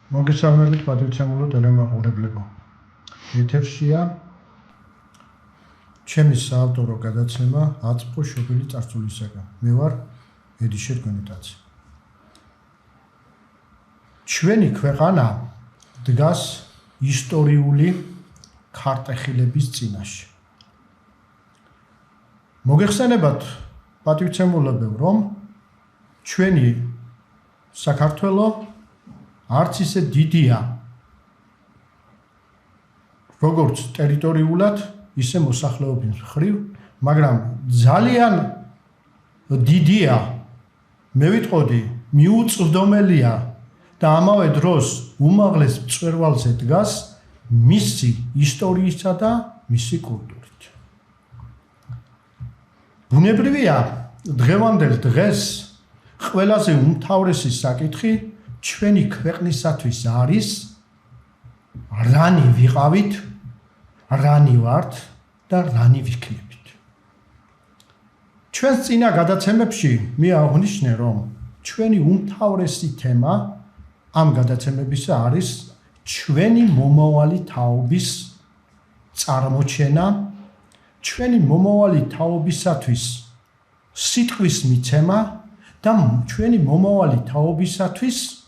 მოგესალმებით პატრიცემულო ტელემაყურებლებო. ეთერშია ჩემი საავტორო გადაცემა აწმყო შობილი წარსულისაგან. მე ვარ ედიშერ გონიტაცი. ჩვენი ქვეყანა დგას ისტორიული ქარტეხილების წინაშე. მოგეხსენებათ პატრიცემულებო, რომ ჩვენი საქართველო არც ისე დიდია, როგორც ტერიტორიულად, ისე მოსახლეობის მხრივ, მაგრამ ძალიან დიდია, მე ვიტყოდი, მიუწვდომელია და ამავე დროს უმაღლეს მწვერვალზე დგას მისი ისტორიისა და მისი კულტურით. ბუნებრივია, დღევანდელ დღეს ყველაზე უმთავრესი საკითხი ჩვენი ქვეყნისათვის არის რანი ვიყავით, რანი ვართ და რანი ვიქნებით. ჩვენს წინა გადაცემებში მე აღვნიშნე, რომ ჩვენი უმთავრესი თემა ამ გადაცემებისა არის ჩვენი მომავალი თაობის წარმოჩენა, ჩვენი მომავალი თაობისათვის სიტყვის მიცემა და ჩვენი მომავალი თაობისათვის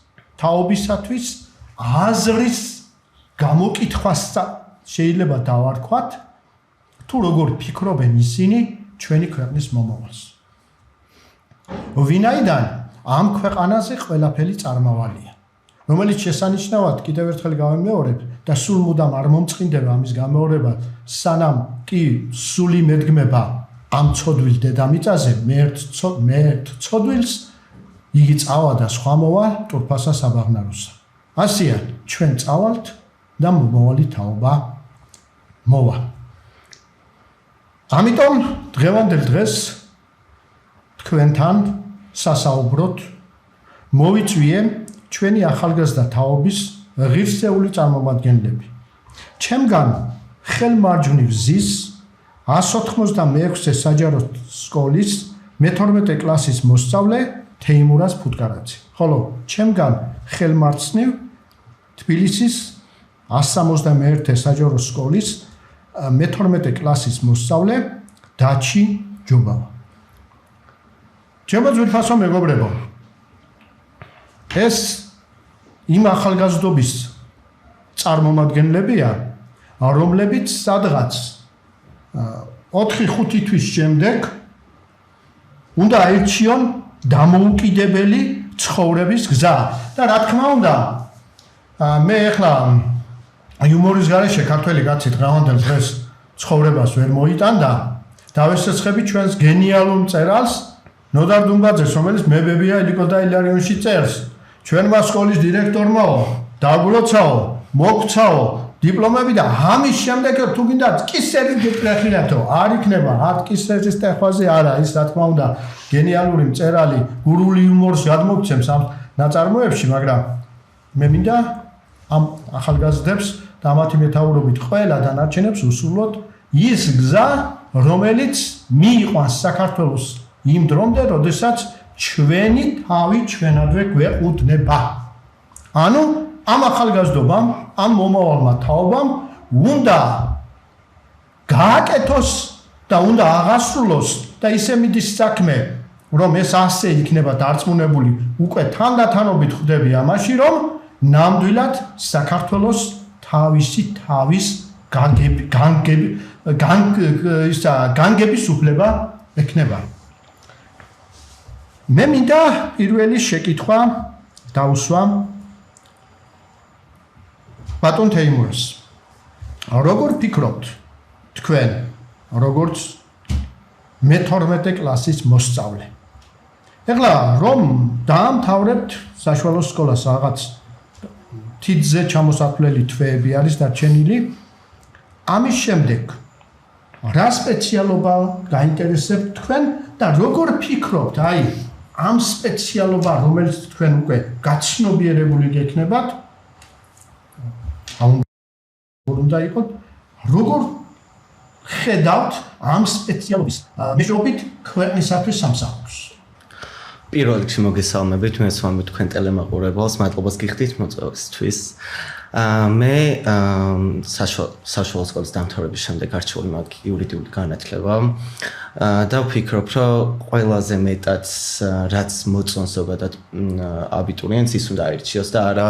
აზრის გამოკითხვას შეიძლება დავარქვათ, თუ როგორ ფიქრობენ ისინი ჩვენი ქვეყნის მომავალს. ვინაიდან ამ ქვეყანაზე ყველაფერი წარმავალია, რომელიც შესანიშნავად კიდევ ერთხელ გავიმეორებ და სულ მუდამ არ მომწყინდება ამის გამეორება, სანამ კი სული მედგმება ამ ცოდვილ დედამიწაზე, მე ერთ ცოდვილს იგი წავა და სხვა მოვა ტურფასა საბაღნაროსა. ასეა, ჩვენ წავალთ და მომავალი თაობა მოვა. ამიტომ დღევანდელ დღეს თქვენთან სასაუბროთ მოვიწვიე ჩვენი ახალგაზრდა თაობის ღირსეული წარმომადგენლები. ჩემგან ხელმარჯვნივ ზის 186 საჯარო სკოლის მე-12 კლასის მოსწავლე თეიმურაზ ფუტკარაძე. ხოლო ჩემგან ხელმარცხნივ თბილისის 161 საჯარო სკოლის მე-12 კლასის მოსწავლე დაჩი ჯობავა. ჩემო ძვირფასო მეგობრებო, ეს იმ ახალგაზრდობის წარმომადგენლებია, რომლებიც სადღაც 4-5 თვის შემდეგ უნდა აირჩიონ დამოუკიდებელი ცხოვრების გზა. და რა თქმა უნდა, მე ახლა იუმორის გარეშე ქართველი კაცი დღევანდელ დღეს ცხოვრებას ვერ მოიტანდა, დავესწრები ჩვენს გენიალურ მწერალს ნოდარ დუმბაძეს, რომელიც მებებია ილიკო და ილარიონში წერს. ჩვენმა სკოლის დირექტორმაო, დაგლოცაო, მოგცაო დიპლომები და ამის შემდეგ თუ გინდათ კისერის გეკრეხილათო, არ იქნება, არ კისერის ტეხვაზე არა, ის რა თქმა უნდა გენიალური მწერალი გურული იუმორს გადმოგცემს ამ ნაწარმოებში, მაგრამ მე მინდა ამ ახალგაზრდებს და მათი მეთაურობით ყველა დანარჩენებს უსურვოთ ის გზა, რომელიც მიიყვანს საქართველოს იმ დრომდე, როდესაც ჩვენი თავი ჩვენადვე გვეყუდნება. ანუ ამ ახალგაზრდობამ, ამ მომავალმა თაობამ უნდა გააკეთოს და უნდა აღასრულოს და ისე მიდის საქმე, რომ ეს ასე იქნება დარწმუნებული, უკვე თანდათანობით ხვდები ამაში, რომ ნამდვილად საქართველოს თავის განგების უფლება ექნება. მე მინდა პირველი შეკითხვა დავუსვა ბატონ თეიმურას. როგორ ფიქრობთ თქვენ, როგორც მე-12 კლასის მოსწავლე? ეხლა რომ დაამთავრებთ საშუალო სკოლას, რაღაც თითზე ჩამოსათვლელი თვეები არის დარჩენილი, ამის შემდეგ რა სპეციალობა გაინტერესებთ თქვენ და როგორ ფიქრობთ, ამ სპეციალობა, რომელიც თქვენ უკვე გაცნობიერებული გექნებათ, უნდა იყოთ, როგორ ხედავთ ამ სპეციალობის მეშვეობით ქვეყნისათვის სამსახურს? პირველ რიგში მოგესალმებით, მე ვსვამები თქვენ ტელემაყურებელს, მადლობას გიხდით მოწვევისთვის. მე საშუალო სკოლის დამთავრების შემდეგ არჩეული მაქვს იურიდიული განათლება და ვფიქრობ, რომ ყველაზე მეტად რაც მოწონს ზოგადად აბიტურიენტს ის უნდა აირჩიოს და არა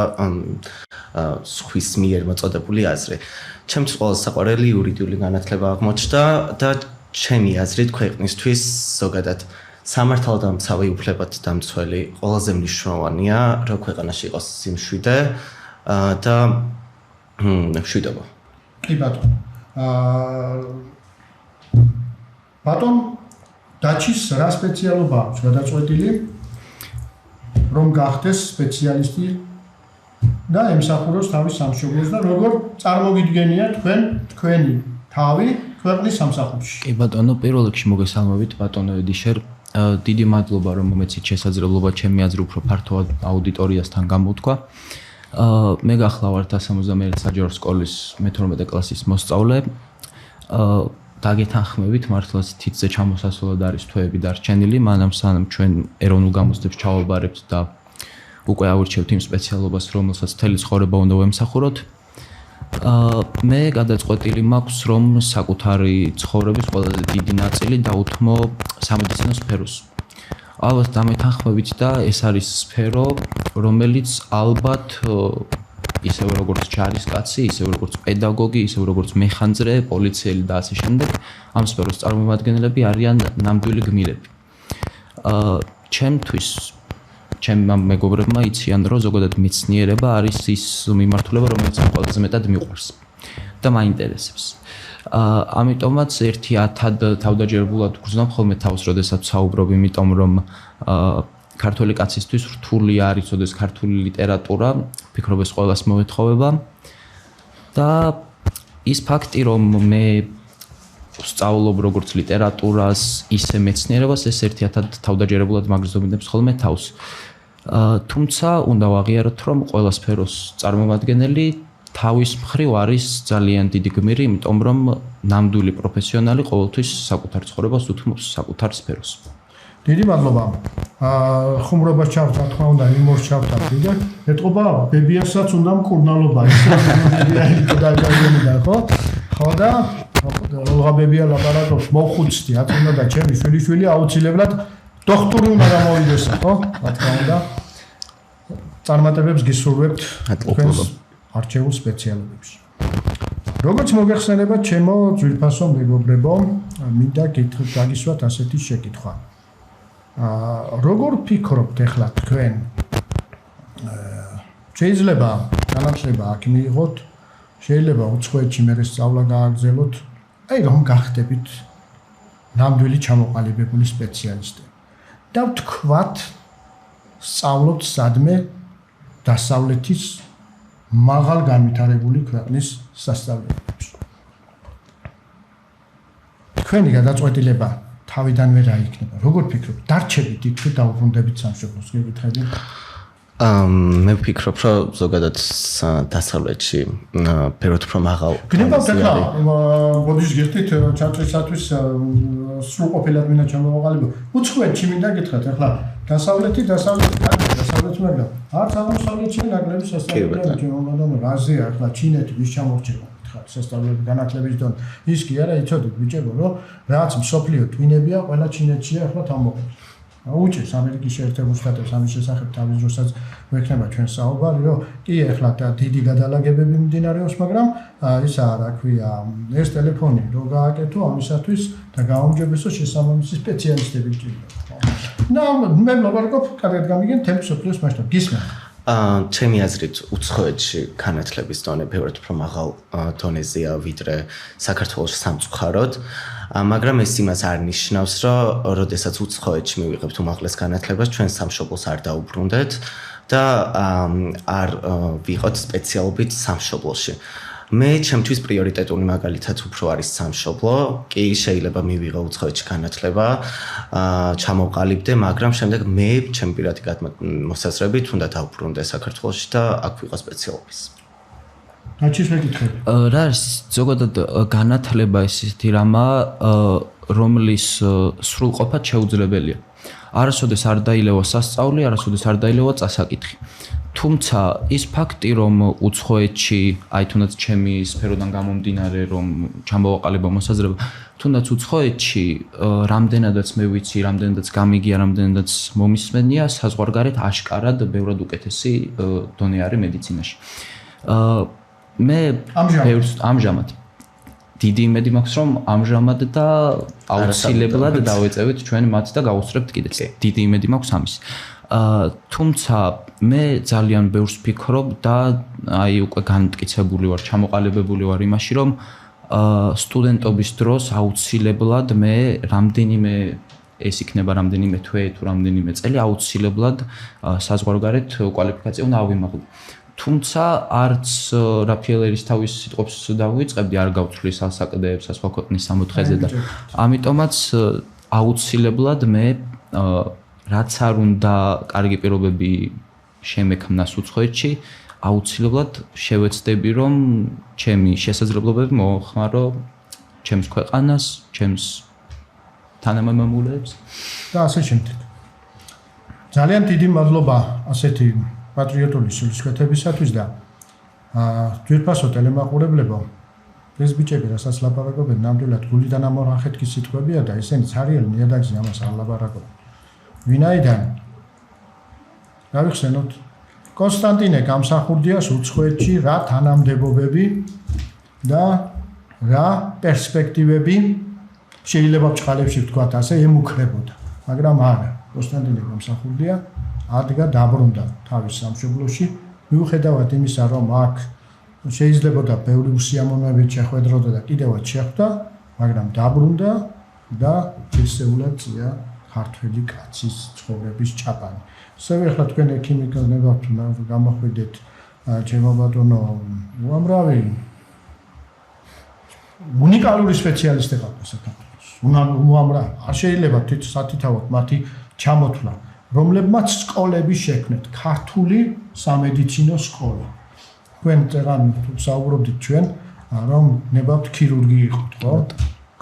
სხვის მიერ მოწოდებული აზრი. ჩემთვის ყველაზე საყვარელი იურიდიული განათლება აღმოჩნდა და ჩემი აზრით ქვეყნისთვის ზოგადად სამართალდამცავი უფლებად დამცველი ყველაზე მნიშვნელოვანია, რომ ქვეყანაში იყოს სიმშვიდე და მშვიდობა. კი ბატონო. ბატონ დაჩის რა სპეციალობა აქვს გადაწყვეტილი რომ გახდეს სპეციალისტი და ემსახუროს თავის სამშობლოს და როგორ წარმოგიდგენია თქვენი თავი ქვეყნის სამსახურში. კი ბატონო, პირველ რიგში მოგესალმებით ბატონო ედიშერ. დიდი მადლობა რომ მომეცით შესაძლებლობა ჩემი აზრი უფრო ფართო აუდიტორიასთან გამოვთქვა. მე გახლავართ 171 საჯარო სკოლის მე-12 კლასის მოსწავლე. დაგეთანხმებით მართლაც თითზე ჩამოსასვლელად არის თვეები დარჩენილი, მანამ სანამ ჩვენ ეროვნულ გამოცდებს ჩავაბარებთ და უკვე ავირჩევთ იმ სპეციალობას, რომელსაც მთელი ცხოვრება უნდა ვემსახუროთ. მე გადაწყვეტილი მაქვს, რომ საკუთარი ცხოვრების ყველაზე დიდი ნაწილი დავუთმო სამედიცინო სფეროს. ალბათ დამეთანხმებით და ეს არის სფერო, რომელიც ალბათ ისევ როგორც ჯარისკაცი, ისევ როგორც პედაგოგი, ისევ როგორც მეხანძრე, პოლიციელი და ასე შემდეგ, ამ სფეროს წარმომადგენლები არიან ნამდვილი გმირები. ჩემთვის ჩემი მეგობრებმა იციან, რომ ზოგადად მეცნიერება არის ის მიმართულება, რომელიც ყველაზე მეტად მიყვარს და მაინტერესებს. ამიტომაც ერთი ათად თავდაჯერებულად გრძნობ ხოლმე თავს, როდესაც საუბრობ, იმიტომ რომ ქართული კაცისთვის რთული არ იცოდეს ქართული ლიტერატურა, ვფიქრობ ეს ყველას მოეთხოვება და ის ფაქტი, რომ მე სწავლობ როგორც ლიტერატურას, ისე მეცნიერებას, ეს ერთი ათად თავდაჯერებულად მაგზდომინებს ხოლმე თავს. თუმცა უნდა ვაღიაროთ, რომ ყველა სფეროს წარმომადგენელი თავის მხრივ არის ძალიან დიდი გმირი, იმიტომ რომ ნამდვილი პროფესიონალი ყოველთვის საკუთარ ცხოვრებას უთმობს საკუთარ სფეროს. დიდი მადლობა. ხუმრობას ჩავთ, რა თქმა უნდა, იმორს ჩავთ და ეტყობა ბებიასაც უნდა მკურნალობა ისე და ხო და რა ბებია ლაპარაკობს მოხუცდი, რა თქმა უნდა, ჩემი შვილიშვილი აუცილებლად დოქტორი უნდა გამოვიდეს, ხო? რა თქმა უნდა. წარმატებებს გისურვებთ თქვენს არჩეულ სპეციალობებში. როგორც მოგეხსენება ჩემო ძვირფასო მეგობრებო, მინდა გაგისვათ ასეთი შეკითხვა. როგორ ფიქრობთ ახლა თქვენ შეიძლება განათლება აქ მიიღოთ, შეიძლება უცხოეთში მერე სწავლა გააგრძელოთ, აი რომ გახდებით ნამდვილი ჩამოყალიბებული სპეციალისტი და ვთქვათ სწავლობთ სადმე დასავლეთის მაღალ განვითარებული ქვეყნის სასწავლებლებში. თქვენი გადაწყვეტილება თავიდანვე რა იქნება? როგორ ფიქრობთ? დარჩებით იქ თუ დაუბრუნდებით სამშობლოს? გეკითხები? მე ვფიქრობ, რომ ზოგადად დასავლეთში ფეროთ უფრო მაღალ გნებავთ ახლა ბოდიშ გიხდით ჩაჭრისათვის სრულყოფილად მინდა ჩამოვაყალიბო. უცხოეთში მინდა გითხრათ ახლა დასავლეთი მაგრამ არც აღმოსავლეთში ნაკლები სასწავლებელი ჩემომადამო რაზეა ახლა ჩინეთი ვის ჩამორჩება გითხრათ სასწავლებელი განათლების დონე ის კი არა იცოდეთ ბიჭებო რომ რაც მსოფლიო ტვინებია ყველა ჩინეთშია ახლა თამოყობს უჭირს ამერიკის შეერთებულ შტატებს ამის შესახებ თავის დროსაც ვექნება ჩვენ საუბარი რომ კი ახლა დიდი გადალაგებები მიმდინარეობს მაგრამ ისა რა ქვია ეს ტელეფონი რო გააკეთო ამისათვის და გააუმჯობესო შესაბამისი სპეციალისტები ჭირდება და მე მოვარგობ კარგად გამიგენ თემს სოფლიოს მასშტაბ გისმენთ ჩემი აზრით უცხოეთში განათლების დონე ბევრად უფრო მაღალ დონეზეა ვიდრე საქართველოში სამწუხაროდ მაგრამ ეს იმას არ ნიშნავს რომ როდესაც უცხოეთში მივიღებთ უმაღლეს განათლებას ჩვენ სამშობლოს არ დაუბრუნდეთ და არ ვიყოთ სპეციალობით სამშობლოში მე ჩემთვის პრიორიტეტული მაგალითად უფრო არის სამშობლო კი შეიძლება მივიღო უცხოეთში განათლება ჩამოვყალიბდე მაგრამ შემდეგ მე ჩემი პირადი მოსაზრებით უნდა დავბრუნდე საქართველოში და აქ ვიყო სპეციალობის რაჩის ვეკითხები რა არის ზოგადად განათლება ისეთი რამა რომლის სრულყოფა შეუძლებელია არასოდეს არ დაილევა სასწაული, არასოდეს არ დაილევა წასაკითხი. თუმცა ის ფაქტი, რომ უცხოეთში, აი თუნდაც ჩემი სფეროდან გამომდინარე, რომ ჩამოვაყალიბა მოსაზრება, თუნდაც უცხოეთში რამდენადაც მე ვიცი, რამდენადაც გამიგია, რამდენადაც მომისმენია, საზღვარგარეთ აშკარად ბევრად უკეთესი დონე არის მედიცინაში. მე ამჟამად დიდი იმედი მაქვს, რომ ამჟამად და აუცილებლად დავეწევით ჩვენ მათ და გავუსწრებთ კიდეც. დიდი იმედი მაქვს ამის. თუმცა მე ძალიან ბევრს ვფიქრობ და აი უკვე განმტკიცებული ვარ, ჩამოყალიბებული ვარ იმაში, რომ სტუდენტობის დროს აუცილებლად მე რამდენიმე ეს იქნება რამდენიმე თვე თუ რამდენიმე წელი აუცილებლად საზღვარგარეთ კვალიფიკაცია უნდა ავიმაღლო. თუმცა არც რაფიელერის თავის სიტყვებს დავიწყებდი, არ გავცვლის ასაკდეებს, სხვა ქვეყნის სამოთხეზე და ამიტომაც აუცილებლად მე რაც არ უნდა კარგი პირობები შემექმნას უცხოეთში, აუცილებლად შევეცდები, რომ ჩემი შესაძლებლობები მოხმარო ჩემს ქვეყანას, ჩემს თანამემამულეებს და ასე შემდეგ. ძალიან დიდი მადლობა ასეთი პატრიოტული სულისკვეთებისათვის და ძვირფასო ტელემაყურებლებო, ეს ბიჭები რასაც ლაპარაკობენ, ნამდვილად გულიდან ამორახეთქი სიტყვებია და ესენი ცარიელი ნიადაგზე ამას არ ლაპარაკობენ. ვინაიდან გავიხსენოთ კონსტანტინე გამსახურდიას უცხოეთში რა თანამდებობები და რა პერსპექტივები შეიძლება ბჭყალებში ვთქვათ ასე ემუქრებოდა, მაგრამ არა, კონსტანტინე გამსახურდია ადგა დაბრუნდა თავის სამშობლოში, მიუხედავად იმისა, რომ აქ შეიძლებოდა ბევრი უსიამოვნებით შეხვედროდა და კიდევაც შეხვდა, მაგრამ დაბრუნდა და შესეულად წია ქართველი კაცის ცხოვრების ჩაპანი. ასევე ახლა თქვენ ექიმიკებად გამოხვიდეთ ჩემო ბატონო უამრავი უნიკალური სპეციალისტი ყავდა საქართველოს. უამრავი არ შეიძლება სათითაოდ მათი ჩამოთვლა, რომლებმაც სკოლები შექმნეთ, ქართული სამედიცინო სკოლა. თქვენ წერან საუბრობდით ჩვენ, რომ ნებავთ ქირურგი იყოთ, ხო?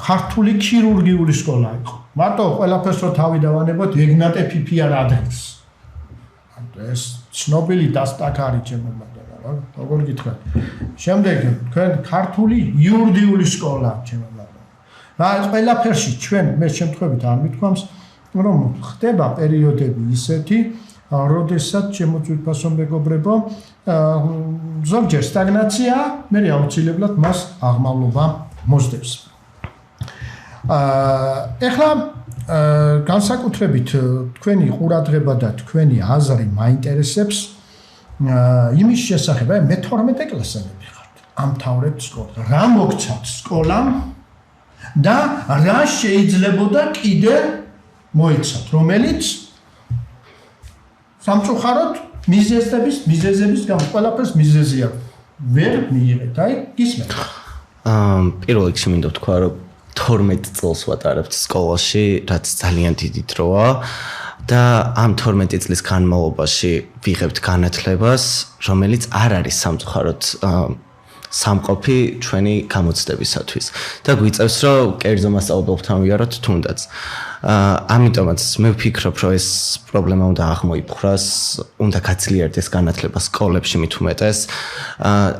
ქართული ქირურგიული სკოლა იყო. მარტო ყველაფერს რო თავი დავანებოთ, ეგნატე ფიფია რადღებს. ეს ცნობილი დასტაკარი ჩემო ბატონო, რა? როგორ გითხრათ? შემდეგ თქვენ ქართული იურიდიული სკოლა ჩემო ბატონო. რა ყველაფერში ჩვენ მე შემთხვევით არ მithქვამს, რომ ხდება პერიოდები ისეთი, როდესაც შემოწვიფასო მეგობრებო, ზოგჯერ სტაგნაცია, მე აუცილებლად მას აღმავლობა მოსდევს. ეხლა განსაკუთრებით თქვენი ყურადღება და თქვენი აზრი მაინტერესებს იმის შესახებ, მე 12 კლასელები ხართ, ამთავრებთ სკოლა. რა მოგცათ სკოლამ და რა შეიძლებოდა კიდე მოიცათ, რომელიც სამწუხაროდ მიზეზების გამო ყველაფერს მიზეზია ვერ მიიღეთ, აი გისმენთ. პირველ რიგში მინდა ვთქვა, რომ 12 წელს ვატარებთ სკოლაში, რაც ძალიან დიდი დროა და ამ 12 წლის განმავლობაში ვიღებთ განათლებას, რომელიც არ არის სამწუხაროდ სამყოფი ჩვენი გამოცდებისათვის და გვიწევს, რომ კერძო მასწავლებლებთან ვიაროთ თუნდაც. ამიტომაც მე ვფიქრობ, რომ ეს პრობლემა უნდა აღმოიფხვრას, უნდა გაძლიერდეს განათლება სკოლებში მით უმეტეს.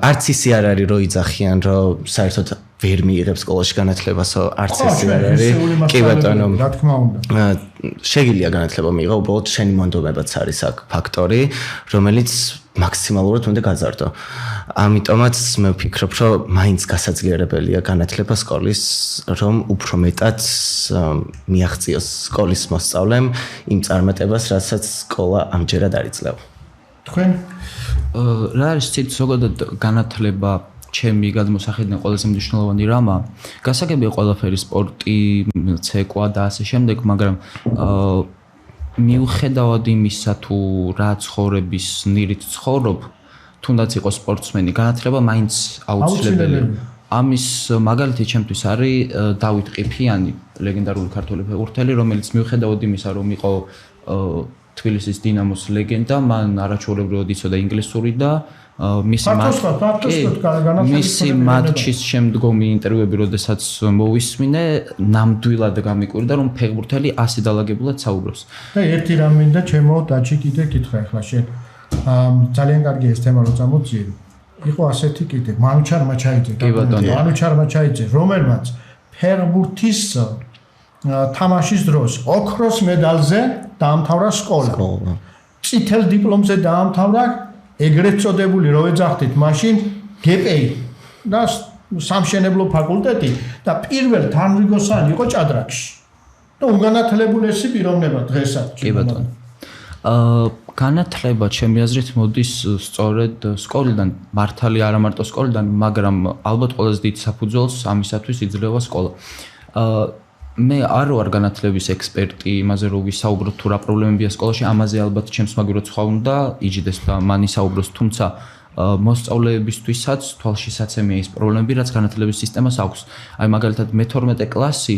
არც ისე არ არის, რომ იძახიან, რომ საერთოდ ვერ მიიღებს სკოლაში განათლებასო, არც ისე არ არის. კი ბატონო, რა თქმა უნდა. შეგიძლია განათლება მიიღო, უბრალოდ შენი მონდომებაც არის აქ ფაქტორი, რომელიც მაქსიმალურად უნდა გაზარდო. ამიტომაც მე ვფიქრობ, რომ მაინც გასაძლიერებელია განათლება სკოლის, რომ უფრო მეტად მიაღწიოს სკოლის მოსწავლემ იმ წარმატებას, რასაც სკოლა ამჯერად არ იძლევა. თქვენ რა არის ცით ზოგადად განათლება ჩემი გადმოსახედიდან ყველაზე მნიშვნელოვანი რამა, გასაგებია ყველაფერი სპორტი, ცეკვა და ასე შემდეგ, მაგრამ მიუხედავად იმისა თუ რა ცხოვრების ნირით ცხოვრობ, თუნდაც იყოს სპორტსმენი, განათლება მაინც აუცილებელია. ამის მაგალითი ჩემთვის არის დავით ყიფიანი, ლეგენდარული ქართველი ფეხბურთელი, რომელიც მიუხედავად იმისა, რომ იყო თბილისის დინამოს ლეგენდა, მან არაჩვეულებრივად იცოდა ინგლისური და მისი მატჩის შემდგომი ინტერვიუები, როდესაც მოვისმინე, ნამდვილად გამიკვირდა, რომ ფეხბურთელი ასე დალაგებულად საუბრობს. და ერთი რამ მინდა ჩემო დაჩი კიდე კითხა ახლა შენ. ძალიან კარგი ეს თემა რო წამოწიე. იყო ასეთი კიდე მანუჩარ მაჩაიძე, მანუჩარ მაჩაიძე, რომელმაც ფეხბურთის თამაშის დროს ოქროს მედალზე დაამთავრა სკოლა. წითელ დიპლომზე დაამთავრა ეგრეთ წოდებული რო ეძახდით მაშინ გპი და სამშენებლო ფაკულტეტი და პირველ თანრიგოსანი იყო ჭადრაკში. და უგანათლებულესი პიროვნება დღესაც. კი ბატონო. განათლება ჩემი აზრით მოდის სწორედ სკოლიდან, მართალი არა მარტო სკოლიდან, მაგრამ ალბათ ყველაზე დიდ საფუძველს ამისათვის იძლევა სკოლა. მე არ ვარ განათლების ექსპერტი, იმაზე რომ ვისაუბროთ თუ რა პრობლემებია სკოლაში, ამაზე ალბათ ჩემს მაგივრად სხვა უნდა იჯდეს და მან ისაუბროს, თუმცა მოსწავლეებისთვისაც თვალშისაცემია ის პრობლემები, რაც განათლების სისტემას აქვს. აი მაგალითად მე-12 კლასი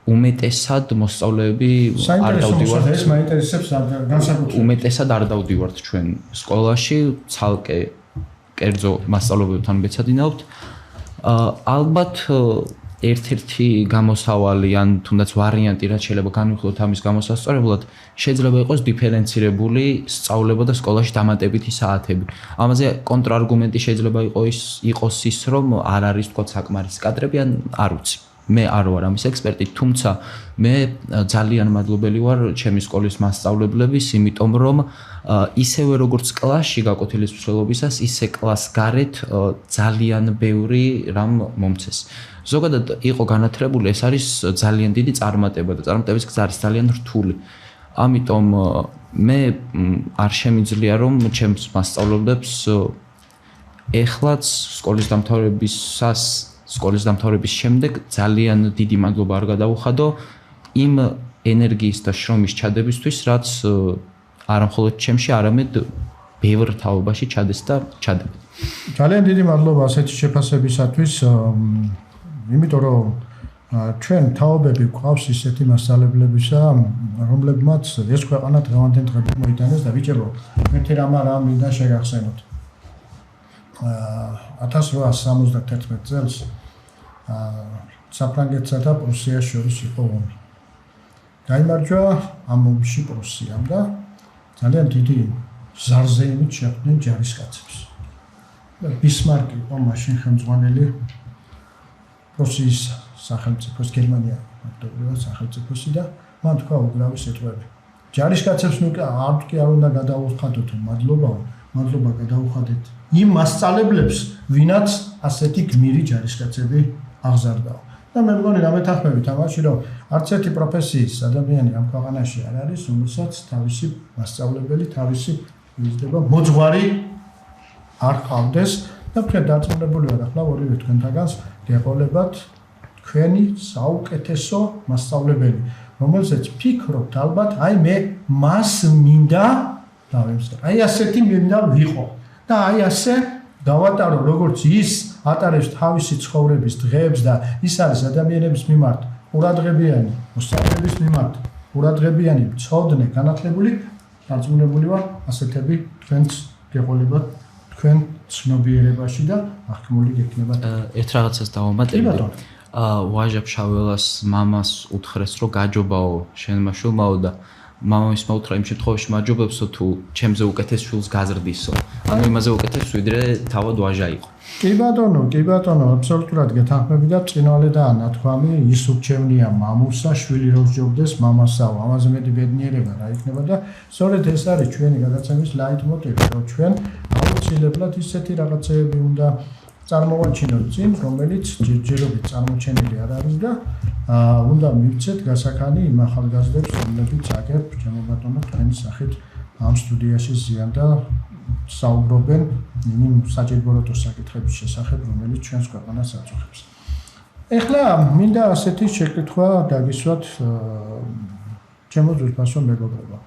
უმეტესად მოსწავლეები არ დავდივართ. ეს მაინტერესებს განსაკუთრებით. უმეტესად არ დავდივართ ჩვენ სკოლაში, ცალკე კერძო მასწავლებლებთან ვეცადინაობთ. ალბათ ერთ-ერთი გამოსავალი ან თუნდაც ვარიანტი რაც შეიძლება განვიხილოთ ამის გამოსასწორებლად, შეიძლება იყოს დიფერენცირებული სწავლება და სკოლაში დამატებითი საათები. ამაზე კონტრარგუმენტი შეიძლება იყოს ის, რომ არ არის თქვა საკმარისი კადრები ან არ ვიცი. მე არ ვარ ამის ექსპერტი, თუმცა მე ძალიან მადლობელი ვარ ჩემი სკოლის მასწავლებლების, იმიტომ რომ ისევე როგორც კლასში გაკვეთილის მსვლელობისას, ისე კლას გარეთ ძალიან ბევრი რამ მომცეს. ზოგადად იყო განათლებული, ეს არის ძალიან დიდი წარმატება და წარმატების გზა არის ძალიან რთული. ამიტომ მე არ შემიძლია რომ ჩემს მასწავლებლებს ეხლაც სკოლის დამთავრების შემდეგ ძალიან დიდი მადლობა არ გადაუხადო იმ ენერგიის და შრომის ჩადებისთვის, რაც არა მხოლოდ ჩემში, არამედ ბევრ თაობაში ჩადეს და ჩადება. ძალიან დიდი მადლობა ასეთი შეფასებისათვის, იმიტომ რომ ჩვენ თაობები გვყავს ისეთი მასწავლებლებისა, რომლებმაც ეს ქვეყანა დღევანდელ დღემდე მოიტანეს და ვიჭერო, ერთი რამ მინდა შეგახსენოთ. 1871 წელს საფრანგეთსა და პრუსიას შორის იყო ომი. გაიმარჯვა ამ ომში პრუსიამ და ძალიან დიდი ზარზეიმით შეხვდნენ ჯარისკაცებს. და ბისმარკი იყო მაშინ ხელმძღვანელი პრუსიის სახელმწიფოს, გერმანია მარტივად სახელმწიფოსი და მან თქვა უგრავი სიტყვები. ჯარისკაცებს ნუ არ უნდა გადაუხადოთ მადლობა გადაუხადეთ იმ მასწავლებლებს, ვინაც ასეთი გმირი ჯარისკაცები აღზარდაო. და მე მგონი დამეთანხმებით ამაში, რომ არც ერთი პროფესიის ადამიანი ამ ქვეყანაში არ არის, რომელსაც თავისი მასწავლებელი, თავისი მიზნება მოძღვარი არ ყავდეს და თქვენ დარწმუნებული ვარ ახლა ორივე თქვენთაგანს გეყოლებათ თქვენი საუკეთესო მასწავლებელი, რომელზეც ფიქრობთ ალბათ, აი მე მას მინდა დავემსგავსო. აი ასეთი მინდა ვიყო და აი ასე დავატარო, როგორც ის ატარებს თავისი ცხოვრების დღეებს და ის არის ადამიანების მიმართ ყურადღებიანი, მოსწავლეების მიმართ ყურადღებიანი, მცოდნე, განათლებული, დარწმუნებული ვარ, ასეთები თქვენც გეყოლებათ თქვენ ცნობიერებაში და აღქმული გექნებათ. ერთ რაღაცას დავამატებდი. ვაჟა ფშაველას მამას უთხრეს, რომ გაჯობაო შენმა შვილმაო და მამამისმა უთხრა იმ შემთხვევაში მაჯობებსო თუ ჩემზე უკეთეს შვილს გაზრდისო. ანუ იმაზე უკეთეს ვიდრე თავად ვაჟა იყო. კი ბატონო, აბსოლუტურად გეთანხმები და წინვალედაა ნათქვამი, ის ურჩევნია მამულსა, შვილი რო სჯობდეს მამასაო. ამაზე მეტი ბედნიერება რა იქნება და სწორედ ეს არის ჩვენი გადაცემის ლაიტმოტივი, რომ ჩვენ აუცილებლად ისეთი რაღაცეები უნდა წარმოვაჩინოთ წინ, რომელიც ჯერჯერობით წარმოჩენილი არ არის და უნდა მივცეთ გასახანი იმ ახალგაზრდებს, რომლებიც აგებ ჩემო ბატონო თქვენი სახით ამ სტუდიაში ზიან და საუბრობენ იმ საჭიროებო საკითხების შესახებ, რომელიც ჩვენს ქვეყანას აწუხებს. ეხლა მინდა ასეთი შეკითხვა დაგისვათ ჩემო ძვირფასო მეგობრებო.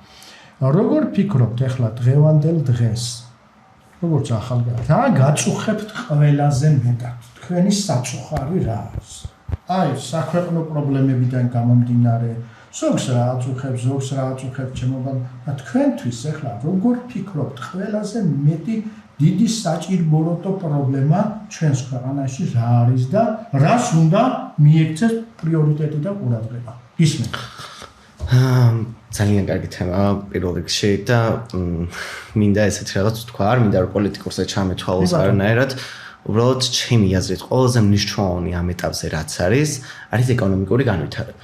როგორ ფიქრობთ ეხლა დღევანდელ დღეს როგორც ახალგაზრდა, რა გაწუხებთ ყველაზე მეტად? თქვენი საწუხარი რა არის? აი, საქვეყნო პრობლემებიდან გამომდინარე, ზოგს რა აწუხებს, ზოგს რა აწუხებს ჩემო ბატონო, თქვენთვის ეხლა როგორ ფიქრობთ ყველაზე მეტი დიდი საჭირბოროტო პრობლემა ჩვენს ქვეყანაში რა არის და რას უნდა მიექცეს პრიორიტეტი და ყურადღება. ისმენთ. ძალიან კარგი თემა პირველ რიგში და მინდა ესეთი რაღაც ვთქვა, არ მინდა რომ პოლიტიკურზე ჩამეთვალოს არანაირად. უბრალოდ ჩემი აზრით ყველაზე მნიშვნელოვანი ამ ეტაპზე რაც არის ეკონომიკური განვითარება.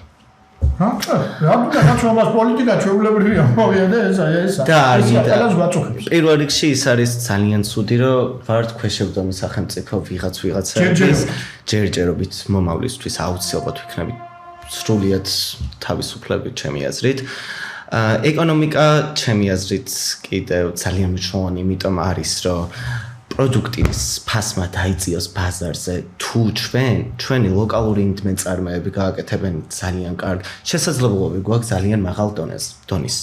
რადგან რაციონალს პოლიტიკა ჩვეულებრივია მოვიადე ესა. და არ მინდა ყველას გვაწუხებს. პირველ რიგში ის არის ძალიან ცუდი რომ ვართ ქვეშევრდომი სახელმწიფო ვიღაცების ჯერჯერობით მომავლისთვის აუცილებლად ვიქნებით სრულიად თავისუფლები ჩემი აზრით. ეკონომიკა ჩემი აზრით კიდევ ძალიან მნიშვნელოვანი, იმიტომ არის რომ პროდუქტის ფასმა დაიწიოს ბაზარზე თუ ჩვენი ლოკალური ინდმეწარმეები გააკეთებენ ძალიან კარგ შესაძლებლობები გვაქვს ძალიან მაღალ დონის.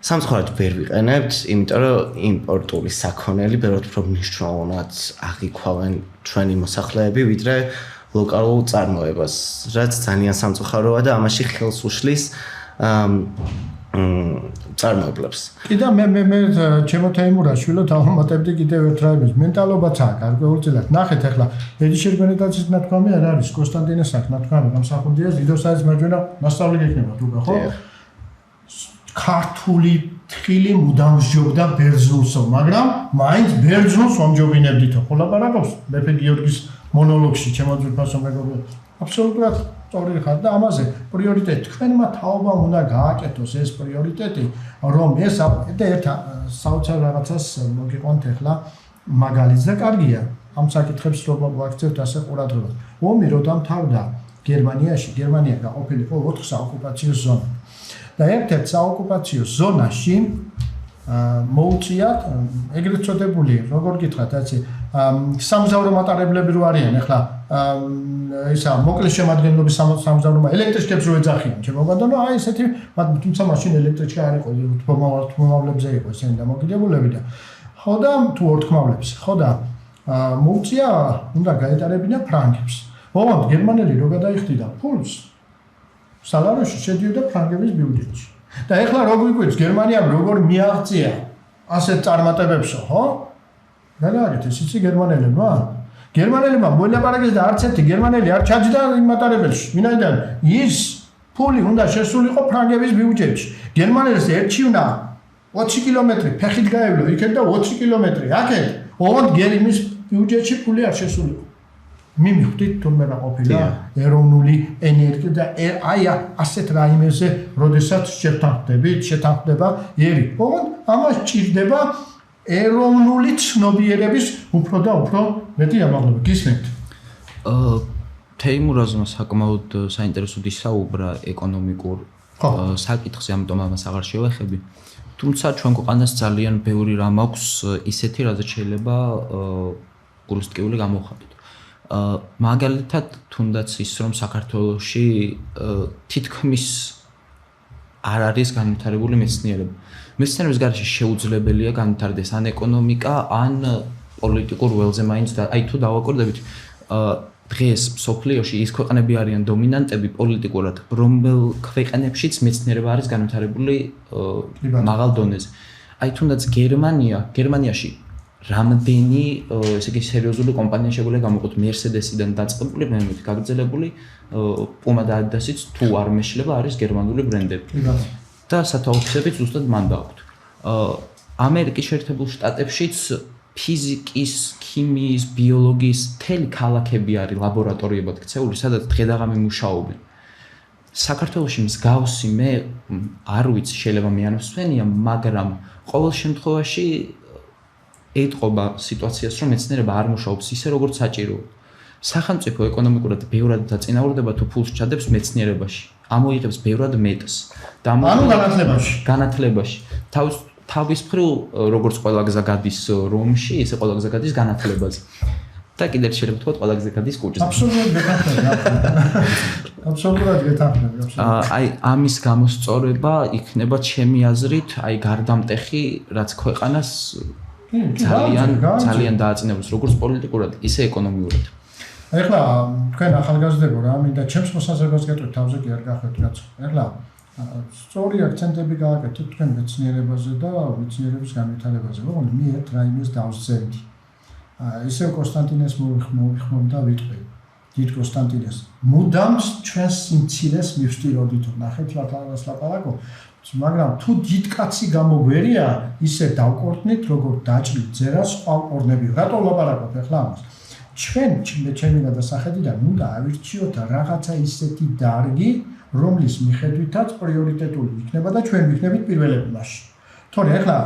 სამწუხაროდ ვერ ვიყენებთ, იმიტომ რომ იმპორტული საქონელი ბევრად უფრო მნიშვნელოვნად აღიქვავენ ჩვენი მოსახლეები, ვიდრე ლოკალურ წარმოებას, რაც ძალიან სამწუხაროა და ამაში ხელს უშლის წარმოებლებს. კიდე მე ჩემო თეიმურაშვილო დავამატებდი კიდევ ერთ რაიმეს. მენტალობაცაა გარკვეულწილად. ნახეთ ახლა ედიშერგენეტაციის ნათქვამი არ არის, კონსტანტინეს აქ ნათქვამი გამსახურდია დიდოსაძის მარჯვენა მასწავლებელი გექნება თუ ხო? ქართული თხილი მუდამ სჯობდა ბერძნულსო, მაგრამ მაინც ბერძნულს ვამჯობინებდითო. ხო ლაპარაკობს მეფე გიორგის მონოლოგში ჩემო ძვირფასო მეგობრებო. აბსოლუტურად სწორი ხარ და ამაზე პრიორიტეტი თქვენმა თაობამ უნდა გააკეთოს ეს პრიორიტეტი, რომ ეს და ერთ საოცარ რაღაცას მოგიყვანთ ახლა მაგალითს და კარგია ამ საკითხებს რომ ვაქცევთ ასე ყურადღებას. ომი რო დამთავრდა გერმანიაში, გერმანია გაყოფილიყო 4 საოკუპაციო ზონად. და ერთ-ერთ საოკუპაციო ზონაში მოუწიათ ეგრეთ წოდებული, როგორ გითხრათ, ასე სამგზავრო მატარებლები რო არიან ახლა ისა მოკლის შემადგენლობის სამგზავრო ელექტრიკებს რო ეძახიან, ჩემოგადონო, აი ესეთი, თუმცა მაშინ ელექტრიკა არ იყო, თმომავლებზე იყო ესენი დამოკიდებულები და ხო და თუ ორთქმავლებს, ხო და მოუწია უნდა გაეტარებინა ფრანგებს. ოღონდ გერმანელი რო გადაიხდიდა ფულს სალაროში შედიოდა ფრანგების ბიუჯეტში. და ეხლა როგორ იყვით გერმანიამ როგორ მიაღწია ასეთ წარმატებებსო, ხო? გადააკეთეს იცი გერმანელებმა? გერმანელებმა მოელაპარაკეს და არც ერთი გერმანელი არ ჩაჯდა იმ მატარებელში. ვინაიდან ის ფული უნდა შესულიყო ფრანგების ბიუჯეტში. გერმანელს ერთში უნდა 20 კილომეტრი ფეხით გაევლო იქეთ და 20 კილომეტრი აქეთ. ოღონდ გერმანიის ბიუჯეტში ფული არ შესულიყო. მიმიხვდით თურმე რა ყოფილა ეროვნული ენერგია და აი ასეთ რაიმეზე როდესაც შეთანხმდება ერი. ოღონდ ამას ჭირდება ეროვნული ცნობიერების უფრო და უფრო მეტი ამაღლება. გისმენთ? თეიმურაზმა საკმაოდ საინტერესოდ ისაუბრა ეკონომიკურ საკითხზე, ამიტომ ამას აღარ შევეხები. თუმცა ჩვენ ქვეყანას ძალიან ბევრი რამ აქვს ისეთი, რაზეც შეიძლება გულისტკივილი გამოვხატოთ. მაგალითად, თუნდაც ის რომ საქართველოში თითქმის არ არის განვითარებული მეცნიერება. მეცნიერების გარეშე შეუძლებელია განვითარდეს ან ეკონომიკა, ან პოლიტიკურ ველზე მაინც და აი თუ დავაკვირდებით, დღეს მსოფლიოში ის ქვეყნები არიან დომინანტები პოლიტიკურად, რომელ ქვეყნებშიც მეცნიერება არის განვითარებული მაღალ დონეზე. აი თუნდაც გერმანიაში რამდენი ესე იგი სერიოზული კომპანია შეგვიძლია გამოყოთ Mercedes-დან დაწყებული, მე გაგრძელებული Puma და Adidas-იც თუ არ მეშლება არის გერმანული ბრენდები. და სათავეებიც ზუსტად მან დააქვთ. ამერიკის შეერთებულ შტატებშიც ფიზიკის, ქიმიის, ბიოლოგიის მთელი ქალაქები არის ლაბორატორიებად ქცეული, სადაც დღე-დაღამე მუშაობენ. საქართველოში მსგავსი მე არ ვიცი, შეიძლება მე არ მსვენია, მაგრამ ყოველ შემთხვევაში ეტყობა სიტუაციას, რომ მეცნიერება არ მუშაობს ისე, როგორც საჭიროა. სახელმწიფო ეკონომიკურად ბევრად დაწინაურდება თუ ფულს ჩადებს მეცნიერებაში. ამოიღებს ბევრად მეტს. და ანუ განათლებაში. თავის მხრივ, როგორც ყველა გზა გადის რომში, ისე ყველა გზა გადის განათლებაზე. და კიდევ შეიძლება ვთქვათ, ყველა გზა გადის კუჭზე. აბსოლუტურად გეთანხმები. აი, ამის გამოსწორება იქნება ჩემი აზრით, აი გარდამტეხი, რაც ქვეყანას ძალიან დააწინებს როგორც პოლიტიკურად, ისე ეკონომიურად. ეხლა თქვენ ახალგაზრდებო რა მინდა ჩემს მოსაზრებას გეტყვით თავზე კი არ გახვეთ რაც. ეხლა სწორი აქცენტები გააკეთეთ თქვენ მეცნიერებაზე და მეცნიერების განვითარებაზე. ოღონდ მე ერთ რაიმეს დავსწევდი. ისევ კონსტანტინეს მოვიხმობ და ვიტყვი. დიდ კონსტანტინეს მუდამ ჩვენს სიმცირეს მივსტიროდით, ნახეთ ლაპარაკს ლაპარაკობ, მაგრამ თუ დიდ კაცი გამოგვერია, ისე დავკორტნით, როგორ დაჭრით ძერას ყავყორნები. რატო ლაპარაკობ ახლა ამას? ჩემი გადასახედიდან უნდა ავირჩიოთ რაღაცა ისეთი დარგი, რომლის მიხედვითაც პრიორიტეტული იქნება და ჩვენ ვიქნებით პირველები მასში. თორე ახლა